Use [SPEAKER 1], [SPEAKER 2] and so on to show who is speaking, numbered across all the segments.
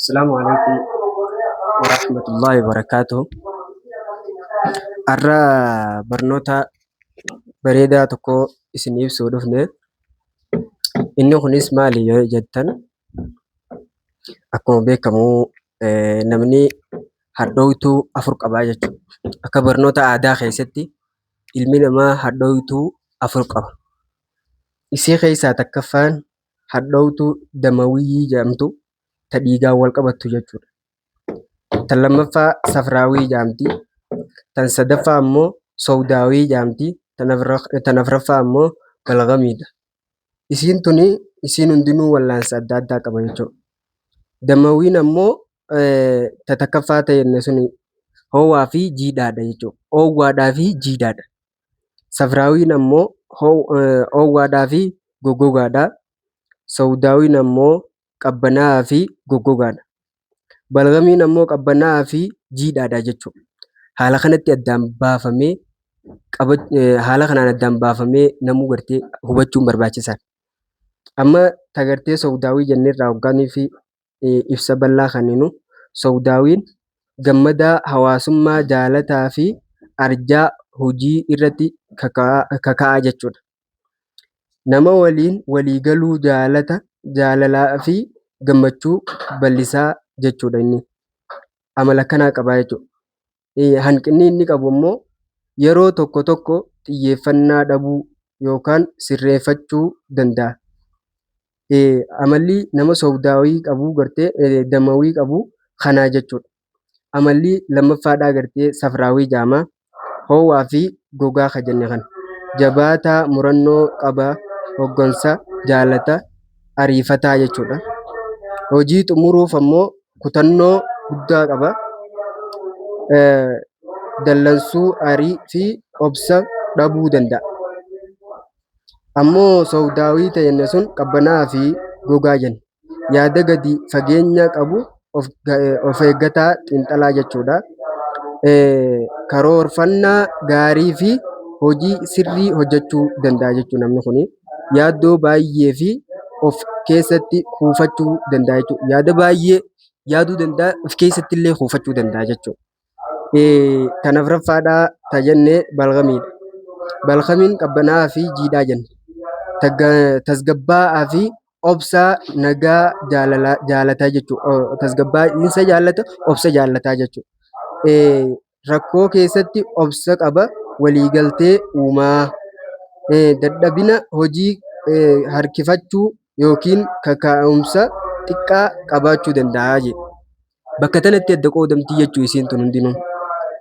[SPEAKER 1] Assalamualaikum warahmatullahi wabarakatuh. Har'a barnoota bareedaa tokko isiniif ibsuu dhufne. Inni kunis maali yoo jettan, akkuma beekamu namni hadhooftuu afur qabaa jechuudha. Akka barnoota aadaa keessatti ilmi namaa hadhooftuu afur qaba. Isii keessaa takkaffaan hadhooftuu damaawii jedhamtu ta dhiigaan wal qabattu jechuudha. Tan lammaffaa safraawii jedhamti. Tan sadaffaa ammoo sowdaawii jedhamti. Tan afuraffaa ammoo balgamiidha. Isiin hundinuu wallaansa adda addaa qaba jechuudha. Damaawiin ammoo ta takkaffaa ta'e suni ho'aa fi jiidhaadha jechuudha. Oowwaadhaa fi jiidhaadha. Safraawiin ammoo oowwaadhaa fi goggogaadha. Sowdaawiin ammoo qabbanaa'aa fi goggogaadha. Balgamiin ammoo qabbanaa'aa fi jiidhaadha jechuudha. Haala kanaan addaan baafamee namuu gartee hubachuun barbaachisaadha. Amma ta gartee sowdaawii jenneerraa hoggaanii fi ibsa bal'aa kenninu. Sowdaawiin gammadaa hawaasummaa jaalataa fi arjaa hojii irratti kaka'aa jechuudha. Nama waliin waliigaluu jaalalaa fi gammachuu bal'isaa jechuudha inni. Amala akkanaa qabaa jechuudha. Hanqinni inni qabu immoo yeroo tokko tokko xiyyeeffannaa dhabuu yookaan sirreeffachuu danda'a. Amalli nama sowdaawii qabuu gartee damaawii qabuu kanaa jechuudha. Amalli lammaffaadhaa gartee safraawii jedhama. Ho'aa fi gogaa kan jenne kana. Jabaataa murannoo qaba, hoggansa jaalata, ariifataa jechuudha. Hojii xumuruuf ammoo kutannoo guddaa qaba. Dallansuu aarii fi obsa dhabuu danda'a. Ammoo sowdaawii ta'e sun qabbanaa'aa fi gogaa jenna. Yaada gadi fageenya qabu, of eeggataa, xiinxalaa jechuudha. Karoorfannaa gaarii fi hojii sirrii hojjechuu danda'a jechuudha namni kuni. Yaaddoo baay'ee fi of keessatti kuufachuu danda'a jechuudha. Yaada baay'ee yaaduu danda'a, of keessatti illee kuufachuu danda'a jechuudha. Tan afuraffaadhaa ta jenne balgamiidha. Balgamiin qabbanaa'aa fi jiidhaa jenna. Tasgabbaa'aa fi obsaa nagaa jaalataa jechuudha. Tasgabbaa'insa jaalata, obsa jaalataa jechuudha. Rakkoo keessatti obsa qaba, waliigaltee uumaa. Dadhabina hojii harkifachuu yookiin kaka'umsa xiqqaa qabaachuu danda'a jedha. Bakka tanatti adda qoodamtii jechuu isiin tun hundinuu.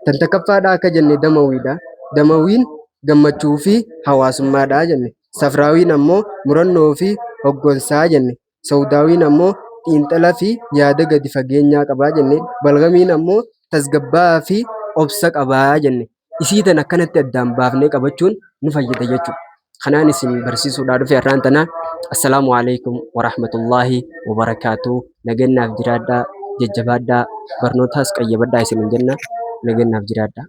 [SPEAKER 1] Tan takkaffaadhaa akka jenne damaawiidha. Damaawiin gammachuu fi hawaasummaadhaa jenne. Safraawiin ammoo murannoo fi hoggansaa jenne. Sowdaawiin ammoo xiinxala fi yaada gadi fageenyaa qabaa jenne. Balgamiin ammoo tasgabbaa'aa fi obsa qabaa jenne. Isii tan akkanatti addaan baafnee qabachuun nu fayyada jechuudha. Kanaan isin barsiisuudhaa dhufe har'aan tanaa. Assalaamu alaikum warahmatullaahi wabarakaatuh. Nageenyaaf jiraadhaa, jajjabaadhaa, barnootaas qayyabadhaa isinin jenna. Nageenyaaf jiraadhaa.